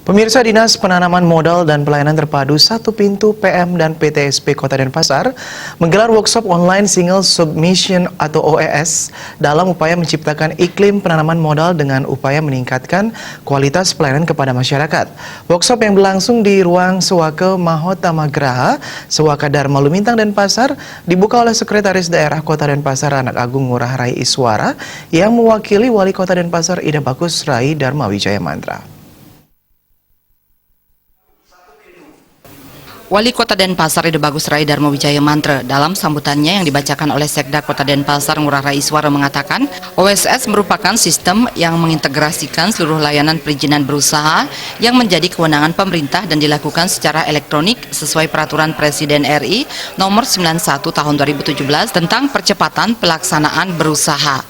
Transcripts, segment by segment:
Pemirsa, Dinas Penanaman Modal dan Pelayanan Terpadu Satu Pintu PM dan PTSP Kota Denpasar menggelar workshop online Single Submission atau OES dalam upaya menciptakan iklim penanaman modal dengan upaya meningkatkan kualitas pelayanan kepada masyarakat. Workshop yang berlangsung di ruang Sewake Mahotama Graha, Sewaka Dharma Lumintang Denpasar dibuka oleh Sekretaris Daerah Kota Denpasar Anak Agung Ngurah Rai Iswara yang mewakili Wali Kota Denpasar Ida Bagus Rai Dharma Wijaya Mantra. Wali Kota Denpasar Ida Bagus Rai Dharma Wijaya Mantra dalam sambutannya yang dibacakan oleh Sekda Kota Denpasar Ngurah Rai Iswara mengatakan OSS merupakan sistem yang mengintegrasikan seluruh layanan perizinan berusaha yang menjadi kewenangan pemerintah dan dilakukan secara elektronik sesuai peraturan Presiden RI nomor 91 tahun 2017 tentang percepatan pelaksanaan berusaha.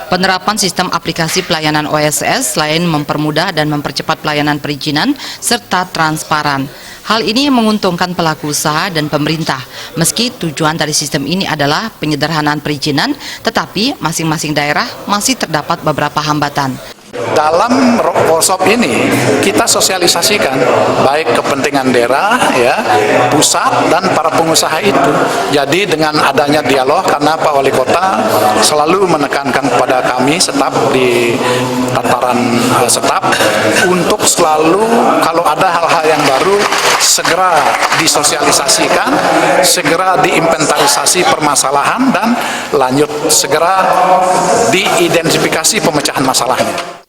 Penerapan sistem aplikasi pelayanan OSS selain mempermudah dan mempercepat pelayanan perizinan serta transparan. Hal ini menguntungkan pelaku usaha dan pemerintah. Meski tujuan dari sistem ini adalah penyederhanaan perizinan, tetapi masing-masing daerah masih terdapat beberapa hambatan. Dalam workshop ini kita sosialisasikan baik kepentingan daerah, ya, pusat dan para pengusaha itu. Jadi dengan adanya dialog, karena Pak Wali Kota selalu menekankan kepada kami staf di tataran staf untuk selalu kalau ada hal-hal yang baru segera disosialisasikan, segera diinventarisasi permasalahan dan lanjut segera diidentifikasi pemecahan masalahnya.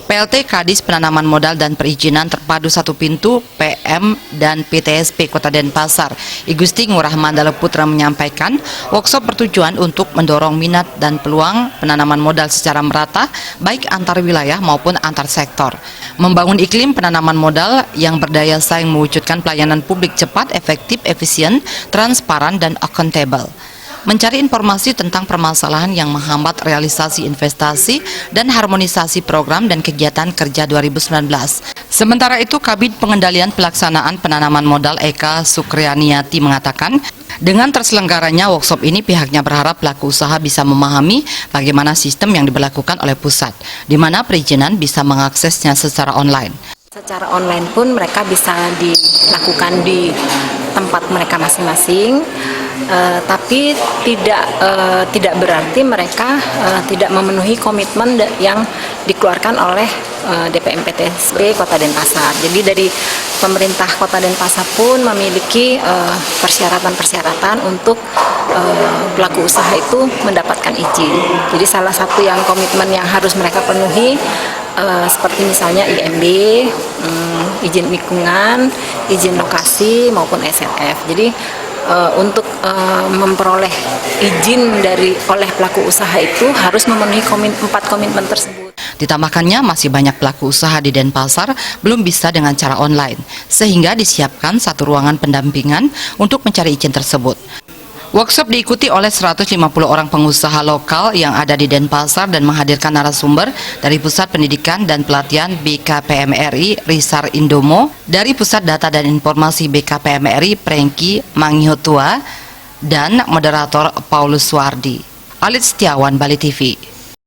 PLT Kadis Penanaman Modal dan Perizinan Terpadu Satu Pintu PM dan PTSP Kota Denpasar Igusti Ngurah Mandala Putra menyampaikan workshop bertujuan untuk mendorong minat dan peluang penanaman modal secara merata baik antar wilayah maupun antar sektor, membangun iklim penanaman modal yang berdaya saing mewujudkan pelayanan publik cepat, efektif, efisien, transparan dan akuntabel, mencari informasi tentang permasalahan yang menghambat realisasi investasi dan harmonisasi program dan kegiatan kerja 2019. Sementara itu, Kabid Pengendalian Pelaksanaan Penanaman Modal Eka Sukrianiati mengatakan, dengan terselenggaranya workshop ini pihaknya berharap pelaku usaha bisa memahami bagaimana sistem yang diberlakukan oleh pusat, di mana perizinan bisa mengaksesnya secara online. Secara online pun mereka bisa dilakukan di tempat mereka masing-masing, tapi tidak berarti mereka tidak memenuhi komitmen yang dikeluarkan oleh DPM PTSP Kota Denpasar. Jadi dari pemerintah Kota Denpasar pun memiliki persyaratan-persyaratan untuk pelaku usaha itu mendapatkan izin. Jadi salah satu yang komitmen yang harus mereka penuhi seperti misalnya IMB, izin lingkungan, izin lokasi maupun SLF. Jadi untuk memperoleh izin oleh pelaku usaha itu harus memenuhi 4 komitmen tersebut. Ditambahkannya masih banyak pelaku usaha di Denpasar belum bisa dengan cara online, sehingga disiapkan satu ruangan pendampingan untuk mencari izin tersebut. Workshop diikuti oleh 150 orang pengusaha lokal yang ada di Denpasar dan menghadirkan narasumber dari Pusat Pendidikan dan Pelatihan BKPM RI Risar Indomo, dari Pusat Data dan Informasi BKPM RI Prengki Mangihotua, dan moderator Paulus Wardi. Alit Setiawan, Bali TV.